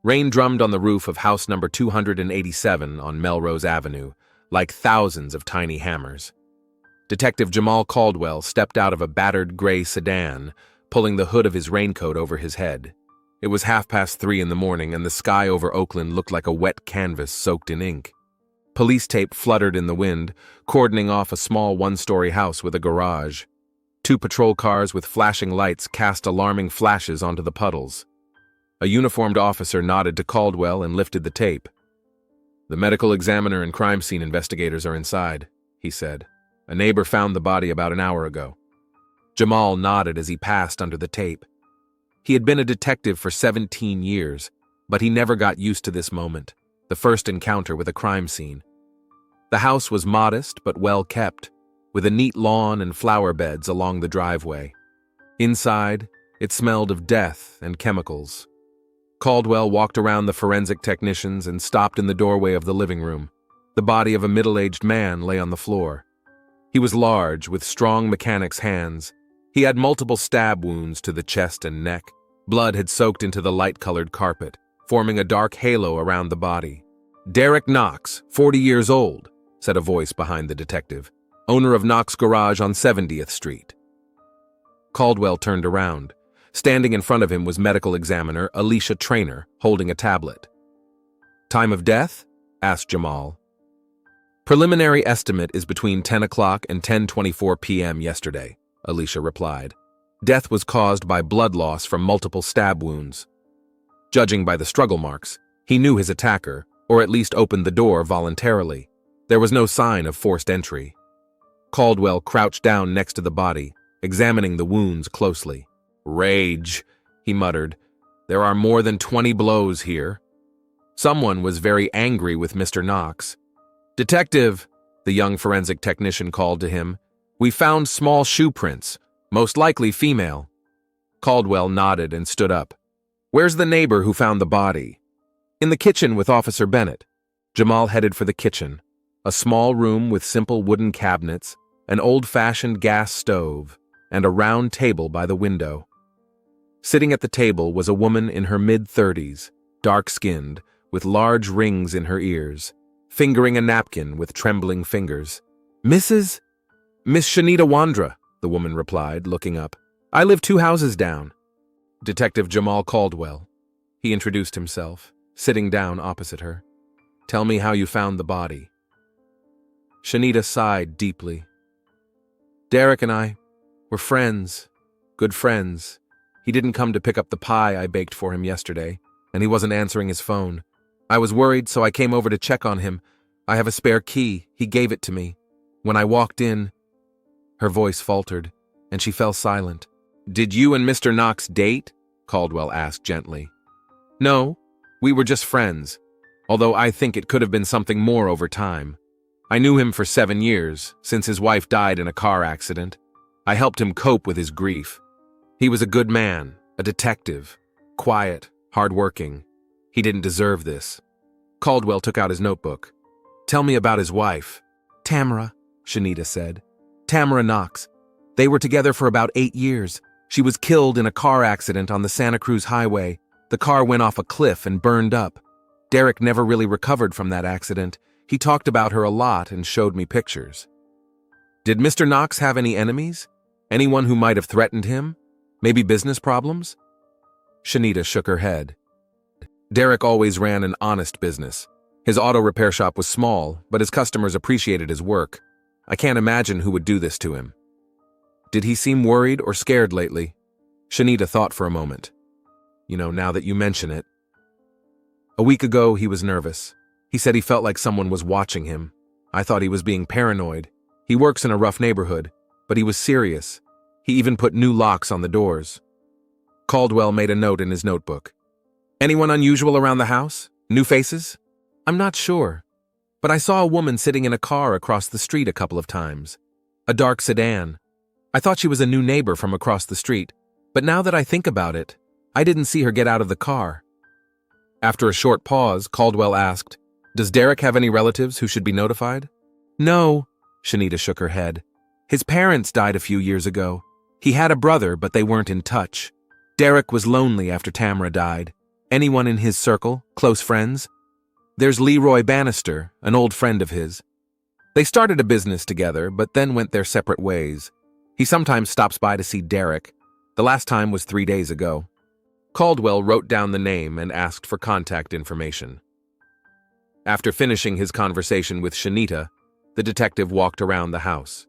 Rain drummed on the roof of house number 287 on Melrose Avenue, like thousands of tiny hammers. Detective Jamal Caldwell stepped out of a battered gray sedan, pulling the hood of his raincoat over his head. It was 3:30 in the morning, and the sky over Oakland looked like a wet canvas soaked in ink. Police tape fluttered in the wind, cordoning off a small one-story house with a garage. 2 patrol cars with flashing lights cast alarming flashes onto the puddles. A uniformed officer nodded to Caldwell and lifted the tape. "The medical examiner and crime scene investigators are inside," he said. "A neighbor found the body about an hour ago." Jamal nodded as he passed under the tape. He had been a detective for 17 years, but he never got used to this moment, the first encounter with a crime scene. The house was modest but well kept, with a neat lawn and flower beds along the driveway. Inside, it smelled of death and chemicals. Caldwell walked around the forensic technicians and stopped in the doorway of the living room. The body of a middle-aged man lay on the floor. He was large, with strong mechanic's hands. He had multiple stab wounds to the chest and neck. Blood had soaked into the light-colored carpet, forming a dark halo around the body. "Derek Knox, 40 years old," said a voice behind the detective, "owner of Knox Garage on 70th Street. Caldwell turned around. Standing in front of him was medical examiner Alicia Traynor, holding a tablet. "Time of death?" asked Jamal. "Preliminary estimate is between 10 o'clock and 10:24 p.m. yesterday," Alicia replied. "Death was caused by blood loss from multiple stab wounds. Judging by the struggle marks, he knew his attacker, or at least opened the door voluntarily. There was no sign of forced entry." Caldwell crouched down next to the body, examining the wounds closely. "Rage," he muttered. "There are more than 20 blows here." Someone was very angry with Mr. Knox. "Detective," the young forensic technician called to him, "we found small shoe prints, most likely female." Caldwell nodded and stood up. "Where's the neighbor who found the body?" "In the kitchen with Officer Bennett." Jamal headed for the kitchen, a small room with simple wooden cabinets, an old-fashioned gas stove, and a round table by the window. Sitting at the table was a woman in her mid-30s, dark-skinned, with large rings in her ears, fingering a napkin with trembling fingers. Miss Shanita Wandra," the woman replied, looking up. "I live 2 houses down." "Detective Jamal Caldwell." He introduced himself, sitting down opposite her. "Tell me how you found the body." Shanita sighed deeply. "Derek and I were friends, good friends. He didn't come to pick up the pie I baked for him yesterday, and he wasn't answering his phone. I was worried, so I came over to check on him. I have a spare key. He gave it to me. When I walked in..." Her voice faltered, and she fell silent. "Did you and Mr. Knox date?" Caldwell asked gently. "No, we were just friends, although I think it could have been something more over time. I knew him for 7 years, since his wife died in a car accident. I helped him cope with his grief. He was a good man, a detective, quiet, hard-working. He didn't deserve this." Caldwell took out his notebook. "Tell me about his wife." "Tamara," Shanita said. "Tamara Knox. They were together for about 8 years. She was killed in a car accident on the Santa Cruz Highway. The car went off a cliff and burned up. Derek never really recovered from that accident. He talked about her a lot and showed me pictures." "Did Mr. Knox have any enemies? Anyone who might have threatened him? Maybe business problems?" Shanita shook her head. "Derek always ran an honest business. His auto repair shop was small, but his customers appreciated his work. I can't imagine who would do this to him." "Did he seem worried or scared lately?" Shanita thought for a moment. Now that you mention it." "A week ago, he was nervous. He said he felt like someone was watching him. I thought he was being paranoid. He works in a rough neighborhood, but he was serious. He even put new locks on the doors." Caldwell made a note in his notebook. "Anyone unusual around the house? New faces?" "I'm not sure, but I saw a woman sitting in a car across the street a couple of times. A dark sedan. I thought she was a new neighbor from across the street, but now that I think about it, I didn't see her get out of the car." After a short pause, Caldwell asked, "Does Derek have any relatives who should be notified?" "No," Shanita shook her head. "His parents died a few years ago. He had a brother, but they weren't in touch. Derek was lonely after Tamara died. Anyone in his circle, close friends? There's Leroy Bannister, an old friend of his. They started a business together, but then went their separate ways. He sometimes stops by to see Derek. The last time was 3 days ago. Caldwell wrote down the name and asked for contact information. After finishing his conversation with Shanita, the detective walked around the house.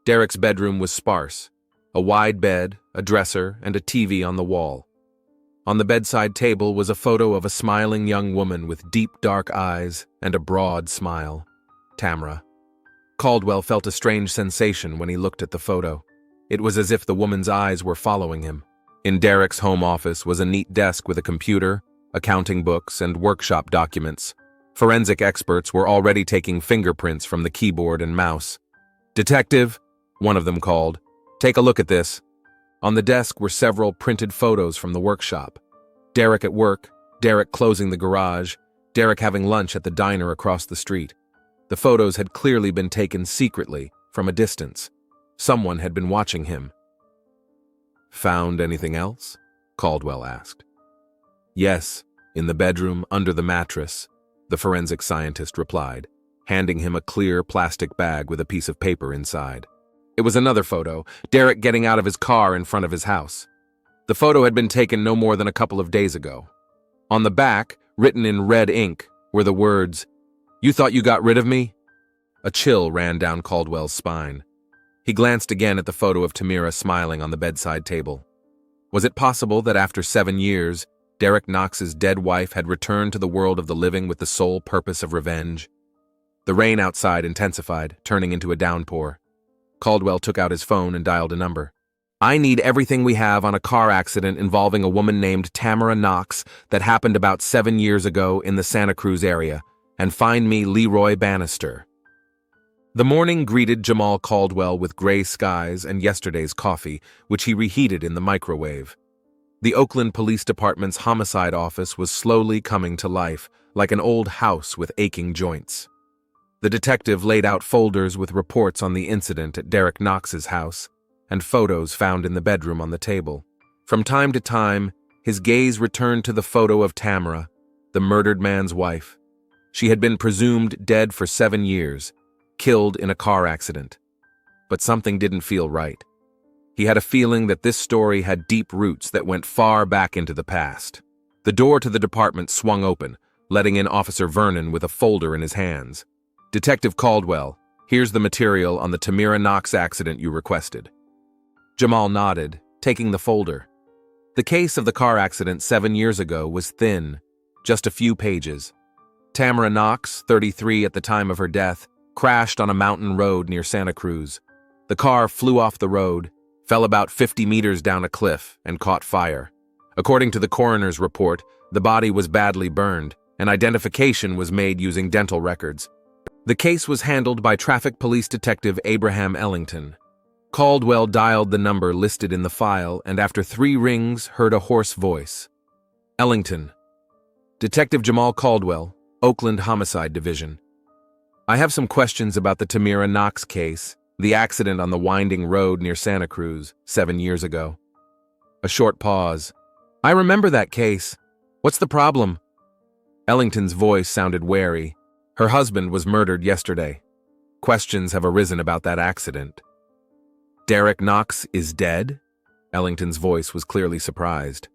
Derek's bedroom was sparse. A wide bed, a dresser, and a TV on the wall. On the bedside table was a photo of a smiling young woman with deep dark eyes and a broad smile. Tamara. Caldwell felt a strange sensation when he looked at the photo. It was as if the woman's eyes were following him. In Derek's home office was a neat desk with a computer, accounting books, and workshop documents. Forensic experts were already taking fingerprints from the keyboard and mouse. "Detective," one of them called, "take a look at this." On the desk were several printed photos from the workshop. Derek at work, Derek closing the garage, Derek having lunch at the diner across the street. The photos had clearly been taken secretly, from a distance. Someone had been watching him. "Found anything else?" Caldwell asked. "Yes, in the bedroom, under the mattress," the forensic scientist replied, handing him a clear plastic bag with a piece of paper inside. It was another photo, Derek getting out of his car in front of his house. The photo had been taken no more than a couple of days ago. On the back, written in red ink, were the words, "You thought you got rid of me?" A chill ran down Caldwell's spine. He glanced again at the photo of Tamira smiling on the bedside table. Was it possible that after 7 years, Derek Knox's dead wife had returned to the world of the living with the sole purpose of revenge? The rain outside intensified, turning into a downpour. Caldwell took out his phone and dialed a number. "I need everything we have on a car accident involving a woman named Tamara Knox that happened about 7 years ago in the Santa Cruz area, and find me Leroy Bannister." The morning greeted Jamal Caldwell with gray skies and yesterday's coffee, which he reheated in the microwave. The Oakland Police Department's homicide office was slowly coming to life, like an old house with aching joints. The detective laid out folders with reports on the incident at Derek Knox's house, and photos found in the bedroom on the table. From time to time, his gaze returned to the photo of Tamara, the murdered man's wife. She had been presumed dead for 7 years, killed in a car accident. But something didn't feel right. He had a feeling that this story had deep roots that went far back into the past. The door to the department swung open, letting in Officer Vernon with a folder in his hands. "Detective Caldwell, here's the material on the Tamira Knox accident you requested." Jamal nodded, taking the folder. The case of the car accident 7 years ago was thin, just a few pages. Tamara Knox, 33 at the time of her death, crashed on a mountain road near Santa Cruz. The car flew off the road, fell about 50 meters down a cliff, and caught fire. According to the coroner's report, the body was badly burned, and identification was made using dental records. The case was handled by Traffic Police Detective Abraham Ellington. Caldwell dialed the number listed in the file and after 3 rings heard a hoarse voice. "Ellington. Detective Jamal Caldwell, Oakland Homicide Division. I have some questions about the Tamira Knox case, the accident on the winding road near Santa Cruz 7 years ago." A short pause. "I remember that case. What's the problem?" Ellington's voice sounded wary. "Her husband was murdered yesterday. Questions have arisen about that accident." "Derek Knox is dead?" Ellington's voice was clearly surprised.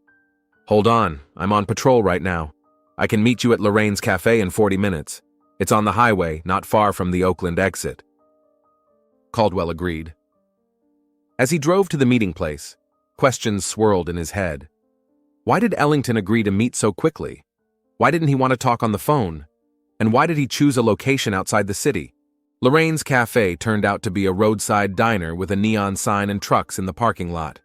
"Hold on, I'm on patrol right now. I can meet you at Lorraine's Cafe in 40 minutes. It's on the highway, not far from the Oakland exit." Caldwell agreed. As he drove to the meeting place, questions swirled in his head. Why did Ellington agree to meet so quickly? Why didn't he want to talk on the phone? And why did he choose a location outside the city? Lorraine's Cafe turned out to be a roadside diner with a neon sign and trucks in the parking lot.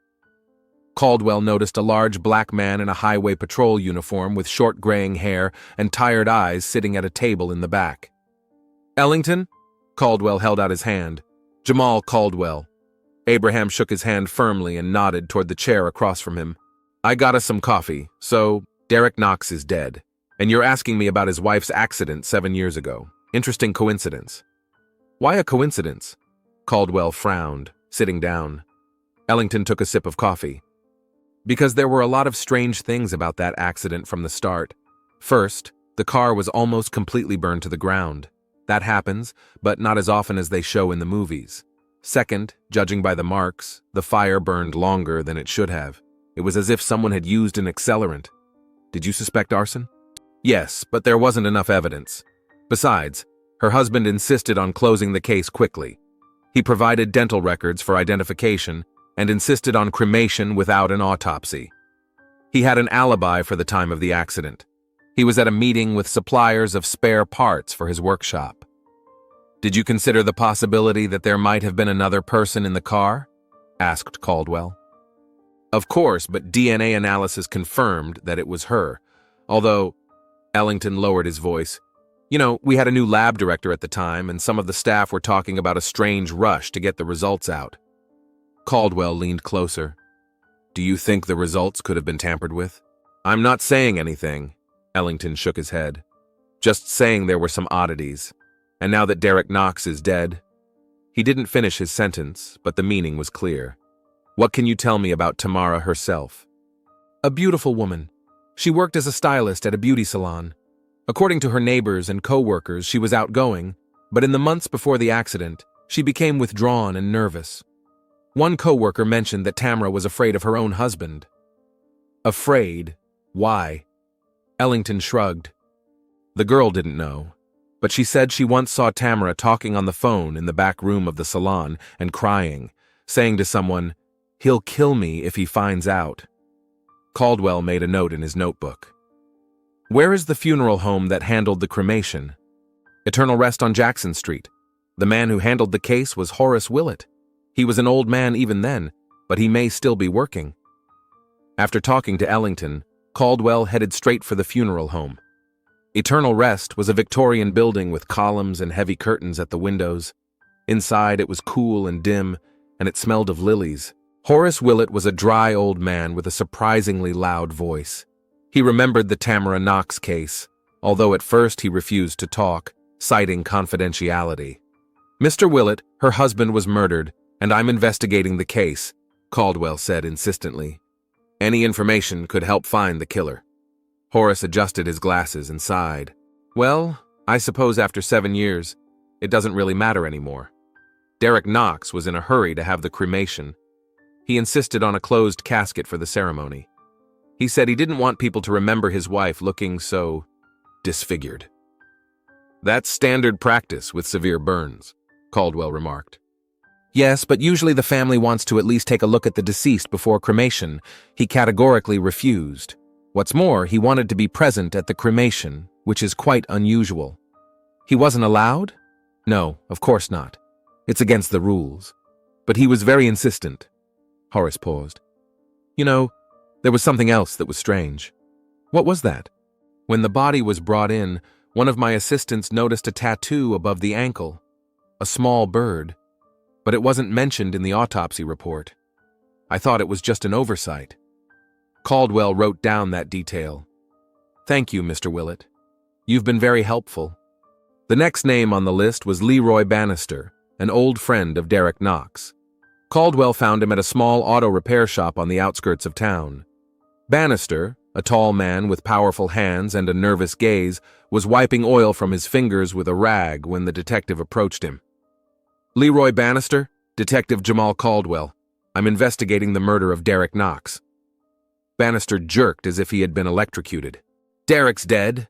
Caldwell noticed a large black man in a highway patrol uniform with short graying hair and tired eyes sitting at a table in the back. "Ellington?" Caldwell held out his hand. "Jamal Caldwell." Abraham shook his hand firmly and nodded toward the chair across from him. "I got us some coffee. So, Derek Knox is dead. And you're asking me about his wife's accident 7 years ago. Interesting coincidence." "Why a coincidence?" Caldwell frowned, sitting down. Ellington took a sip of coffee. Because there were a lot of strange things about that accident from the start. First, the car was almost completely burned to the ground. That happens, but not as often as they show in the movies. Second, judging by the marks, the fire burned longer than it should have. It was as if someone had used an accelerant. Did you suspect arson? Yes, but there wasn't enough evidence. Besides, her husband insisted on closing the case quickly. He provided dental records for identification and insisted on cremation without an autopsy. He had an alibi for the time of the accident. He was at a meeting with suppliers of spare parts for his workshop. Did you consider the possibility that there might have been another person in the car? Asked Caldwell. Of course, but DNA analysis confirmed that it was her. Although, Ellington lowered his voice. You know, we had a new lab director at the time, and some of the staff were talking about a strange rush to get the results out. Caldwell leaned closer. Do you think the results could have been tampered with? I'm not saying anything. Ellington shook his head. Just saying there were some oddities. And now that Derek Knox is dead. He didn't finish his sentence, but the meaning was clear. What can you tell me about Tamara herself? A beautiful woman. She worked as a stylist at a beauty salon. According to her neighbors and co-workers, she was outgoing, but in the months before the accident, she became withdrawn and nervous. One co-worker mentioned that Tamara was afraid of her own husband. Afraid? Why? Ellington shrugged. The girl didn't know, but she said she once saw Tamara talking on the phone in the back room of the salon and crying, saying to someone, "He'll kill me if he finds out." Caldwell made a note in his notebook. Where is the funeral home that handled the cremation? Eternal Rest on Jackson Street. The man who handled the case was Horace Willett. He was an old man even then, but he may still be working. After talking to Ellington, Caldwell headed straight for the funeral home. Eternal Rest was a Victorian building with columns and heavy curtains at the windows. Inside it was cool and dim, and it smelled of lilies. Horace Willett was a dry old man with a surprisingly loud voice. He remembered the Tamara Knox case, although at first he refused to talk, citing confidentiality. Mr. Willett, her husband was murdered, and I'm investigating the case, Caldwell said insistently. Any information could help find the killer. Horace adjusted his glasses and sighed. Well, I suppose after 7 years, it doesn't really matter anymore. Derek Knox was in a hurry to have the cremation. He insisted on a closed casket for the ceremony. He said he didn't want people to remember his wife looking so disfigured. That's standard practice with severe burns, Caldwell remarked. Yes, but usually the family wants to at least take a look at the deceased before cremation. He categorically refused. What's more, he wanted to be present at the cremation, which is quite unusual. He wasn't allowed? No, of course not. It's against the rules. But he was very insistent. Horace paused. You know, there was something else that was strange. What was that? When the body was brought in, one of my assistants noticed a tattoo above the ankle. A small bird. But it wasn't mentioned in the autopsy report. I thought it was just an oversight. Caldwell wrote down that detail. Thank you, Mr. Willett. You've been very helpful. The next name on the list was Leroy Bannister, an old friend of Derek Knox. Caldwell found him at a small auto repair shop on the outskirts of town. Bannister, a tall man with powerful hands and a nervous gaze, was wiping oil from his fingers with a rag when the detective approached him. Leroy Bannister, Detective Jamal Caldwell. I'm investigating the murder of Derek Knox. Bannister jerked as if he had been electrocuted. Derek's dead?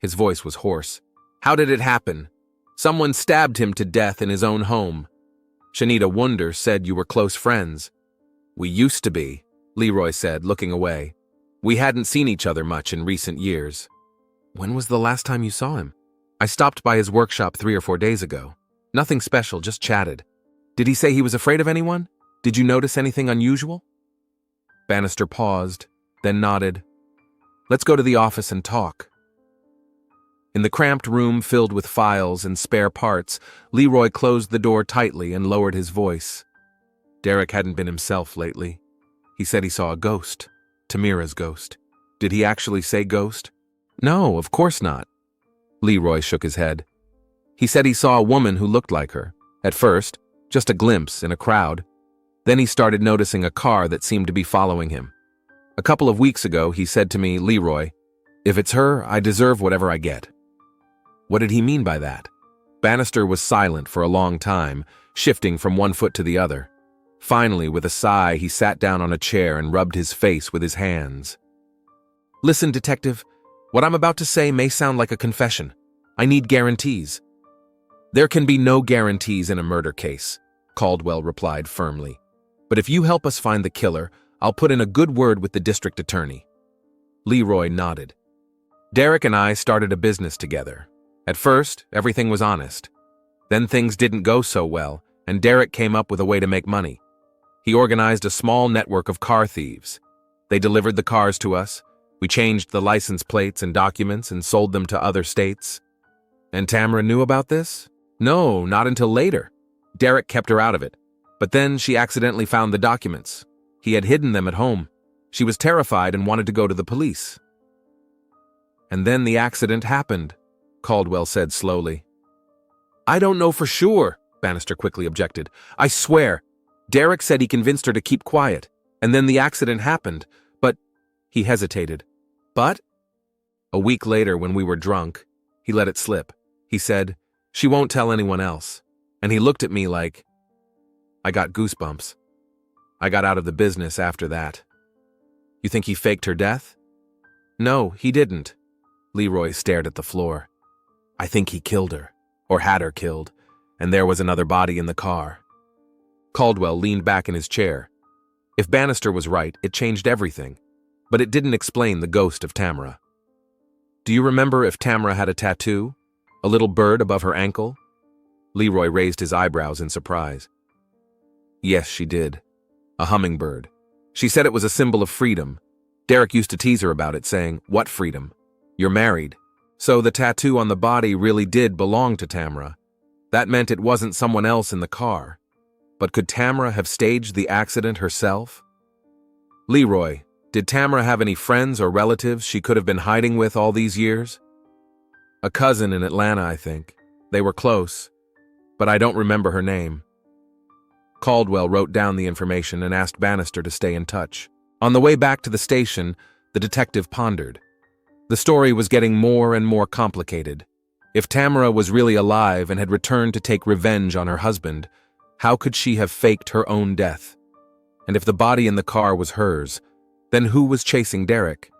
His voice was hoarse. How did it happen? Someone stabbed him to death in his own home. Shanita Wunder said you were close friends. We used to be, Leroy said, looking away. We hadn't seen each other much in recent years. When was the last time you saw him? I stopped by his workshop 3 or 4 days ago. Nothing special, just chatted. Did he say he was afraid of anyone? Did you notice anything unusual? Bannister paused, then nodded. Let's go to the office and talk. In the cramped room filled with files and spare parts, Leroy closed the door tightly and lowered his voice. Derek hadn't been himself lately. He said he saw a ghost. Tamira's ghost. Did he actually say ghost? No, of course not. Leroy shook his head. He said he saw a woman who looked like her. At first, just a glimpse in a crowd. Then he started noticing a car that seemed to be following him. A couple of weeks ago, he said to me, "Leroy, if it's her, I deserve whatever I get." What did he mean by that? Bannister was silent for a long time, shifting from one foot to the other. Finally, with a sigh, he sat down on a chair and rubbed his face with his hands. "Listen, Detective, what I'm about to say may sound like a confession. I need guarantees." "There can be no guarantees in a murder case," Caldwell replied firmly. "But if you help us find the killer, I'll put in a good word with the district attorney." Leroy nodded. "Derek and I started a business together. At first, everything was honest. Then things didn't go so well, and Derek came up with a way to make money. He organized a small network of car thieves. They delivered the cars to us. We changed the license plates and documents and sold them to other states." "And Tamara knew about this?" "No, not until later. Derek kept her out of it. But then she accidentally found the documents. He had hidden them at home. She was terrified and wanted to go to the police." "And then the accident happened," Caldwell said slowly. "I don't know for sure," Bannister quickly objected. "I swear, Derek said he convinced her to keep quiet, and then the accident happened, but—" He hesitated. "But?" "A week later, when we were drunk, he let it slip. He said, 'She won't tell anyone else.' And he looked at me like—" I got goosebumps. "I got out of the business after that." "You think he faked her death?" "No, he didn't." Leroy stared at the floor. "I think he killed her, or had her killed, and there was another body in the car." Caldwell leaned back in his chair. If Bannister was right, it changed everything, but it didn't explain the ghost of Tamara. "Do you remember if Tamara had a tattoo? A little bird above her ankle?" Leroy raised his eyebrows in surprise. "Yes, she did. A hummingbird. She said it was a symbol of freedom. Derek used to tease her about it, saying, 'What freedom? You're married.' So the tattoo on the body really did belong to Tamara. That meant it wasn't someone else in the car. But could Tamara have staged the accident herself?" "Leroy, did Tamara have any friends or relatives she could have been hiding with all these years?" "A cousin in Atlanta, I think. They were close, but I don't remember her name." Caldwell wrote down the information and asked Bannister to stay in touch. On the way back to the station, the detective pondered. The story was getting more and more complicated. If Tamara was really alive and had returned to take revenge on her husband, how could she have faked her own death? And if the body in the car was hers, then who was chasing Derek?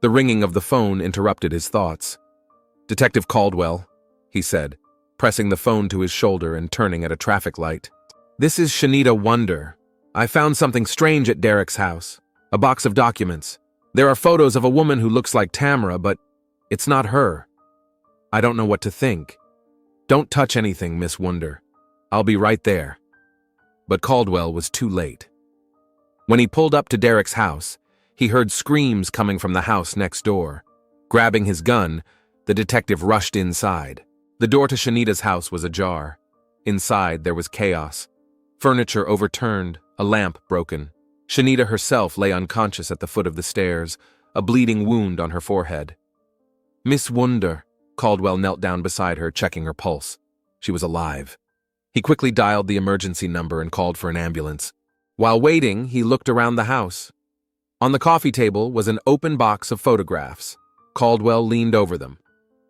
The ringing of the phone interrupted his thoughts. "Detective Caldwell," he said, pressing the phone to his shoulder and turning at a traffic light. "This is Shanita Wonder. I found something strange at Derek's house. A box of documents. There are photos of a woman who looks like Tamara, but it's not her. I don't know what to think. Don't touch anything, Miss Wonder. I'll be right there." But Caldwell was too late. When he pulled up to Derek's house, he heard screams coming from the house next door. Grabbing his gun, the detective rushed inside. The door to Shanita's house was ajar. Inside, there was chaos. Furniture overturned, a lamp broken. Shanita herself lay unconscious at the foot of the stairs, a bleeding wound on her forehead. "Miss Wonder," Caldwell knelt down beside her, checking her pulse. She was alive. He quickly dialed the emergency number and called for an ambulance. While waiting, he looked around the house. On the coffee table was an open box of photographs. Caldwell leaned over them.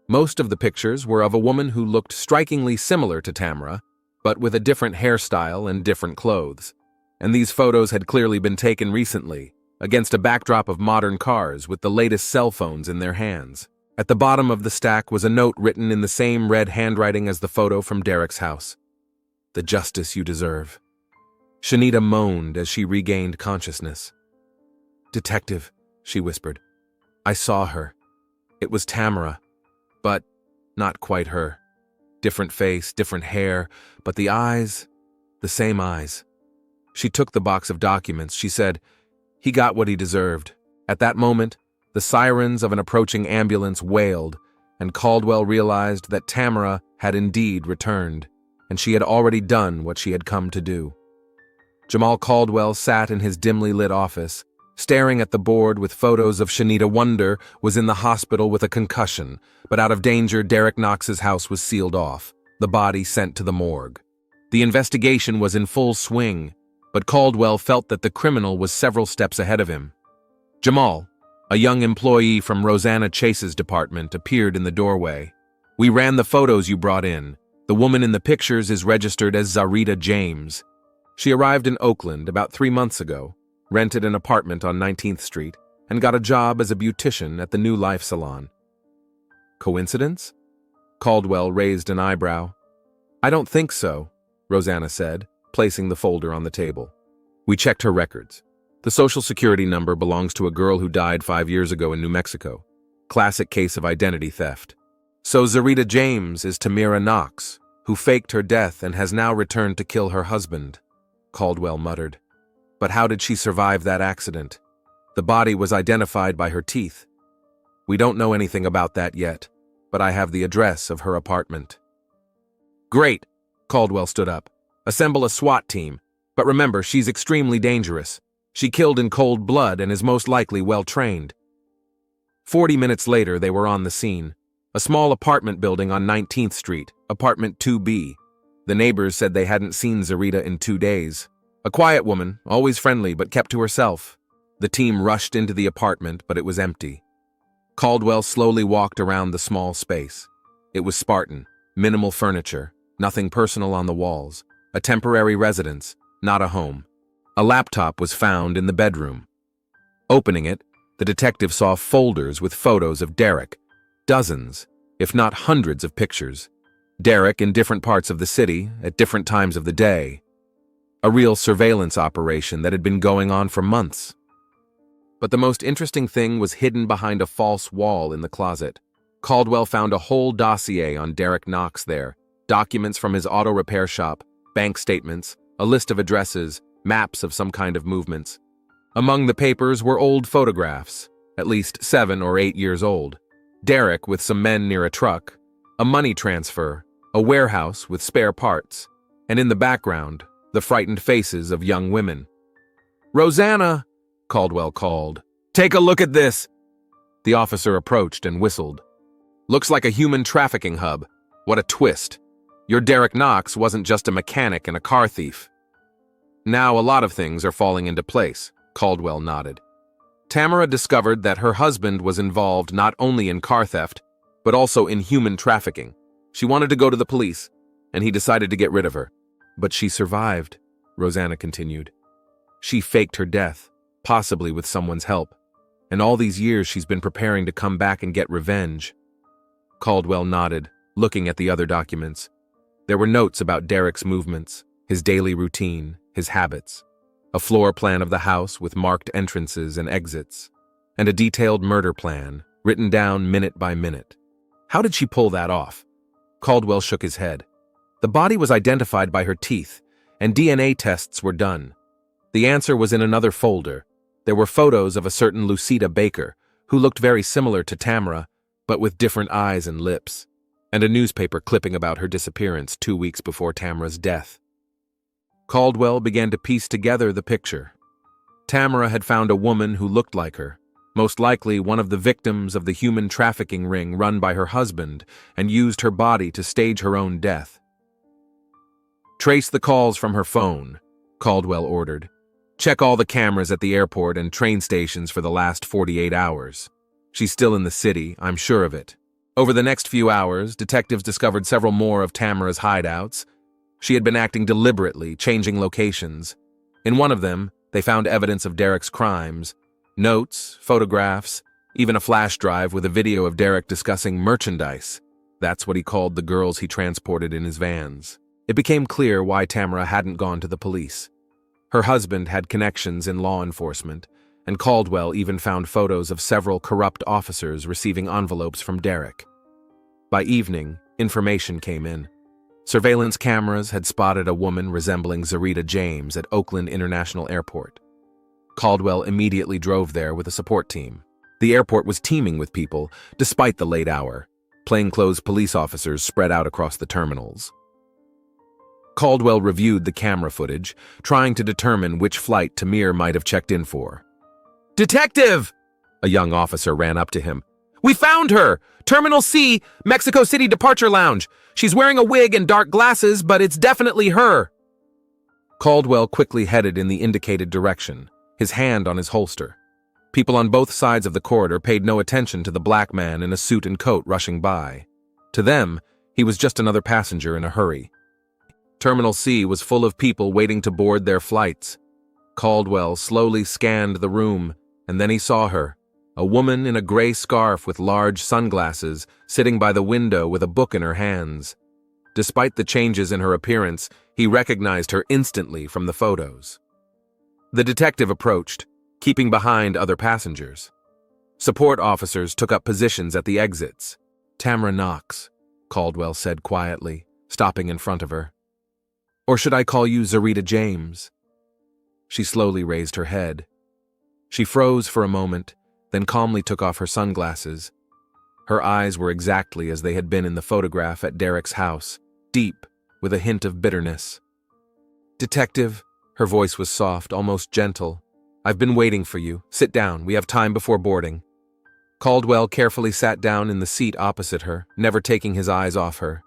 Most of the pictures were of a woman who looked strikingly similar to Tamara, but with a different hairstyle and different clothes. And these photos had clearly been taken recently, against a backdrop of modern cars with the latest cell phones in their hands. At the bottom of the stack was a note written in the same red handwriting as the photo from Derek's house. "The justice you deserve." Shanita moaned as she regained consciousness. "Detective," she whispered, "I saw her. It was Tamara, but not quite her. Different face, different hair, but the eyes, the same eyes." She took the box of documents. She said, "He got what he deserved." At that moment, the sirens of an approaching ambulance wailed, and Caldwell realized that Tamara had indeed returned, and she had already done what she had come to do. Jamal Caldwell sat in his dimly lit office, staring at the board with photos of Shanita Wonder was in the hospital with a concussion, but out of danger. Derek Knox's house was sealed off, the body sent to the morgue. The investigation was in full swing, but Caldwell felt that the criminal was several steps ahead of him. Jamal, a young employee from Rosanna Chase's department, appeared in the doorway. "We ran the photos you brought in. The woman in the pictures is registered as Zarita James. She arrived in Oakland about 3 months ago, rented an apartment on 19th Street, and got a job as a beautician at the New Life salon." Coincidence? Caldwell raised an eyebrow. "I don't think so," Rosanna said, placing the folder on the table. "We checked her records. The social security number belongs to a girl who died 5 years ago in New Mexico. Classic case of identity theft. So Zarita James is Tamira Knox, who faked her death and has now returned to kill her husband," Caldwell muttered. "But how did she survive that accident? The body was identified by her teeth. We don't know anything about that yet, but I have the address of her apartment." "Great," Caldwell stood up. "Assemble a SWAT team. But remember, she's extremely dangerous. She killed in cold blood and is most likely well-trained." 40 minutes later, they were on the scene. A small apartment building on 19th Street, apartment 2B. The neighbors said they hadn't seen Zarita in 2 days. A quiet woman, always friendly but kept to herself. The team rushed into the apartment, but it was empty. Caldwell slowly walked around the small space. It was Spartan, minimal furniture, nothing personal on the walls. A temporary residence, not a home. A laptop was found in the bedroom. Opening it, the detective saw folders with photos of Derek. Dozens, if not hundreds of pictures. Derek in different parts of the city, at different times of the day. A real surveillance operation that had been going on for months. But the most interesting thing was hidden behind a false wall in the closet. Caldwell found a whole dossier on Derek Knox there. Documents from his auto repair shop, bank statements, a list of addresses, maps of some kind of movements. Among the papers were old photographs, at least 7 or 8 years old. Derek with some men near a truck, a money transfer, a warehouse with spare parts, and in the background, the frightened faces of young women. "Rosanna!" Caldwell called. "Take a look at this!" The officer approached and whistled. "Looks like a human trafficking hub. What a twist. Your Derek Knox wasn't just a mechanic and a car thief." "Now a lot of things are falling into place," Caldwell nodded. Tamara discovered that her husband was involved not only in car theft, but also in human trafficking. She wanted to go to the police, and he decided to get rid of her. "But she survived," Rosanna continued. "She faked her death, possibly with someone's help. And all these years she's been preparing to come back and get revenge." Caldwell nodded, looking at the other documents. There were notes about Derek's movements, his daily routine, his habits. A floor plan of the house with marked entrances and exits, and a detailed murder plan, written down minute by minute. How did she pull that off? Caldwell shook his head. The body was identified by her teeth, and DNA tests were done. The answer was in another folder. There were photos of a certain Lucida Baker, who looked very similar to Tamara, but with different eyes and lips, and a newspaper clipping about her disappearance 2 weeks before Tamara's death. Caldwell began to piece together the picture. Tamara had found a woman who looked like her, most likely one of the victims of the human trafficking ring run by her husband, and used her body to stage her own death. "Trace the calls from her phone," Caldwell ordered. "Check all the cameras at the airport and train stations for the last 48 hours. She's still in the city, I'm sure of it." Over the next few hours, detectives discovered several more of Tamara's hideouts. She had been acting deliberately, changing locations. In one of them, they found evidence of Derek's crimes, notes, photographs, even a flash drive with a video of Derek discussing merchandise. That's what he called the girls he transported in his vans. It became clear why Tamara hadn't gone to the police. Her husband had connections in law enforcement, and Caldwell even found photos of several corrupt officers receiving envelopes from Derek. By evening, information came in. Surveillance cameras had spotted a woman resembling Zarita James at Oakland International Airport. Caldwell immediately drove there with a support team. The airport was teeming with people, despite the late hour. Plainclothes police officers spread out across the terminals. Caldwell reviewed the camera footage, trying to determine which flight Tamir might have checked in for. "Detective!" A young officer ran up to him. "We found her! Terminal C, Mexico City Departure Lounge. She's wearing a wig and dark glasses, but it's definitely her." Caldwell quickly headed in the indicated direction, his hand on his holster. People on both sides of the corridor paid no attention to the black man in a suit and coat rushing by. To them, he was just another passenger in a hurry. Terminal C was full of people waiting to board their flights. Caldwell slowly scanned the room, and then he saw her, a woman in a gray scarf with large sunglasses, sitting by the window with a book in her hands. Despite the changes in her appearance, he recognized her instantly from the photos. The detective approached, keeping behind other passengers. Support officers took up positions at the exits. "Tamara Knox," Caldwell said quietly, stopping in front of her. "Or should I call you Zarita James?" She slowly raised her head. She froze for a moment, then calmly took off her sunglasses. Her eyes were exactly as they had been in the photograph at Derek's house, deep, with a hint of bitterness. "Detective," her voice was soft, almost gentle. "I've been waiting for you. Sit down, we have time before boarding." Caldwell carefully sat down in the seat opposite her, never taking his eyes off her.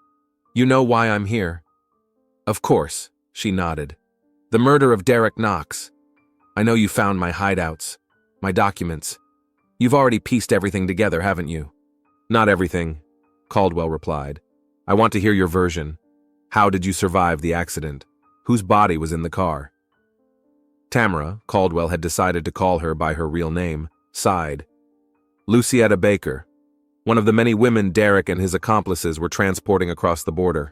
"You know why I'm here?" "Of course," she nodded. "The murder of Derek Knox. I know you found my hideouts, my documents. You've already pieced everything together, haven't you?" "Not everything," Caldwell replied. "I want to hear your version. How did you survive the accident? Whose body was in the car?" Tamara, Caldwell had decided to call her by her real name, sighed. "Lucietta Baker, one of the many women Derek and his accomplices were transporting across the border.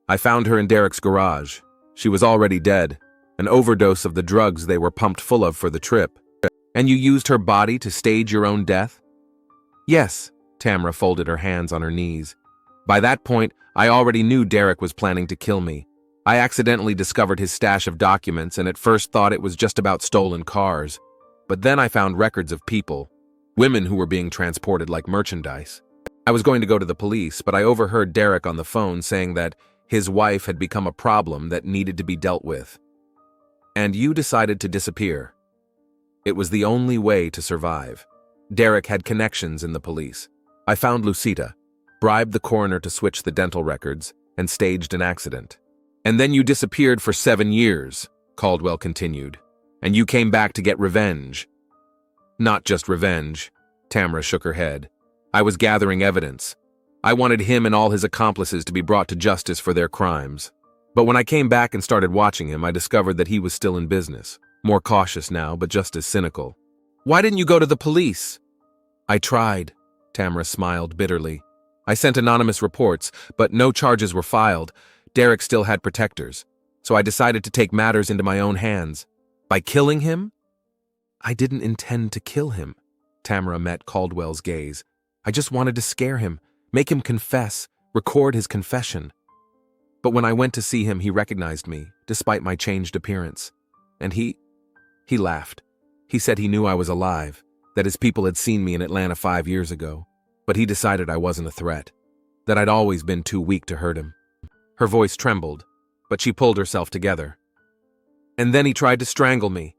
I found her in Derek's garage. She was already dead, an overdose of the drugs they were pumped full of for the trip. And you used her body to stage your own death?" "Yes," Tamara folded her hands on her knees. "By that point, I already knew Derek was planning to kill me. I accidentally discovered his stash of documents and at first thought it was just about stolen cars. But then I found records of people, women who were being transported like merchandise. I was going to go to the police, but I overheard Derek on the phone saying that his wife had become a problem that needed to be dealt with. And you decided to disappear. It was the only way to survive. Derek had connections in the police. I found Lucita, bribed the coroner to switch the dental records, and staged an accident. And then you disappeared for 7 years, Caldwell continued, and you came back to get revenge." "Not just revenge," Tamara shook her head. "I was gathering evidence. I wanted him and all his accomplices to be brought to justice for their crimes. But when I came back and started watching him, I discovered that he was still in business. More cautious now, but just as cynical." "Why didn't you go to the police?" "I tried," Tamara smiled bitterly. "I sent anonymous reports, but no charges were filed. Derek still had protectors, so I decided to take matters into my own hands. By killing him?" "I didn't intend to kill him." Tamara met Caldwell's gaze. "I just wanted to scare him, make him confess, record his confession. But when I went to see him, he recognized me, despite my changed appearance. And he laughed. He said he knew I was alive, that his people had seen me in Atlanta 5 years ago, but he decided I wasn't a threat, that I'd always been too weak to hurt him." Her voice trembled, but she pulled herself together. "And then he tried to strangle me.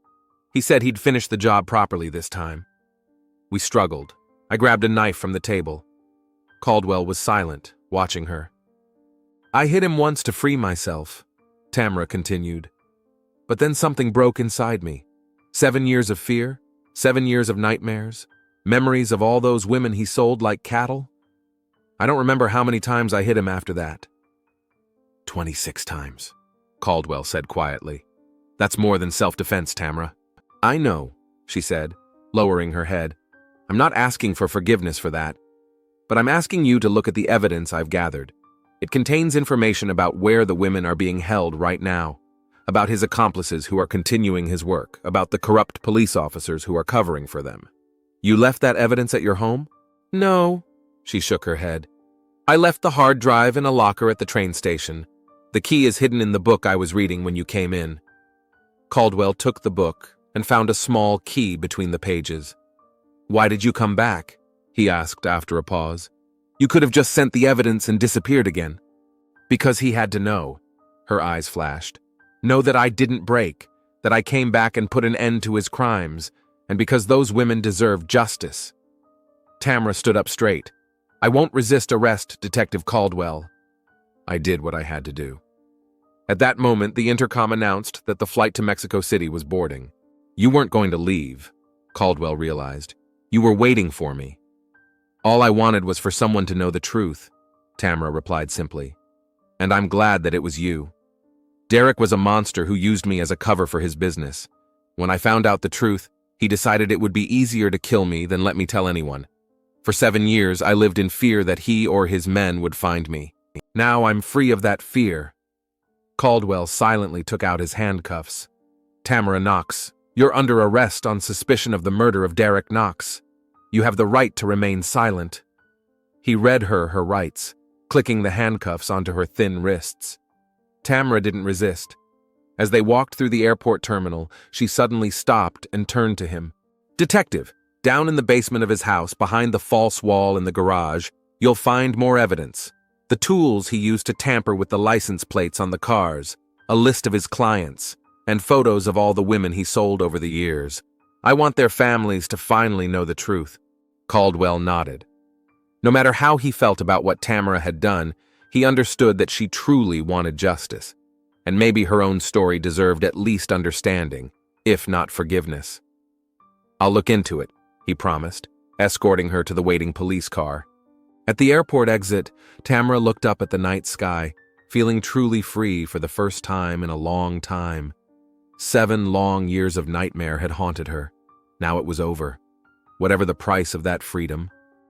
He said he'd finish the job properly this time." We struggled. I grabbed a knife from the table. Caldwell was silent, watching her. "I hit him once to free myself," Tamara continued. "But then something broke inside me. 7 years of fear, 7 years of nightmares, memories of all those women he sold like cattle. I don't remember how many times I hit him after that." 26 times, Caldwell said quietly. "That's more than self-defense, Tamara." "I know," she said, lowering her head. "I'm not asking for forgiveness for that, but I'm asking you to look at the evidence I've gathered. It contains information about where the women are being held right now, about his accomplices who are continuing his work, about the corrupt police officers who are covering for them. You left that evidence at your home?" "No," she shook her head. "I left the hard drive in a locker at the train station. The key is hidden in the book I was reading when you came in." Caldwell took the book and found a small key between the pages. "Why did you come back?" he asked after a pause. "You could have just sent the evidence and disappeared again." "Because he had to know," her eyes flashed. "Know that I didn't break, that I came back and put an end to his crimes, and because those women deserve justice." Tamara stood up straight. "I won't resist arrest, Detective Caldwell." I did what I had to do. At that moment, the intercom announced that the flight to Mexico City was boarding. "You weren't going to leave," Caldwell realized. You were waiting for me. All I wanted was for someone to know the truth, Tamara replied simply. And I'm glad that it was you. Derek was a monster who used me as a cover for his business. When I found out the truth, he decided it would be easier to kill me than let me tell anyone. For 7 years, I lived in fear that he or his men would find me. Now I'm free of that fear. Caldwell silently took out his handcuffs. Tamara Knox, you're under arrest on suspicion of the murder of Derek Knox. You have the right to remain silent. He read her rights, clicking the handcuffs onto her thin wrists. Tamara didn't resist. As they walked through the airport terminal, she suddenly stopped and turned to him. Detective, down in the basement of his house, behind the false wall in the garage, you'll find more evidence. The tools he used to tamper with the license plates on the cars, a list of his clients, and photos of all the women he sold over the years. I want their families to finally know the truth. Caldwell nodded. No matter how he felt about what Tamara had done, he understood that she truly wanted justice, and maybe her own story deserved at least understanding, if not forgiveness. I'll look into it, he promised, escorting her to the waiting police car. At the airport exit, Tamara looked up at the night sky, feeling truly free for the first time in a long time. 7 long years of nightmare had haunted her. Now it was over. Whatever the price of that freedom,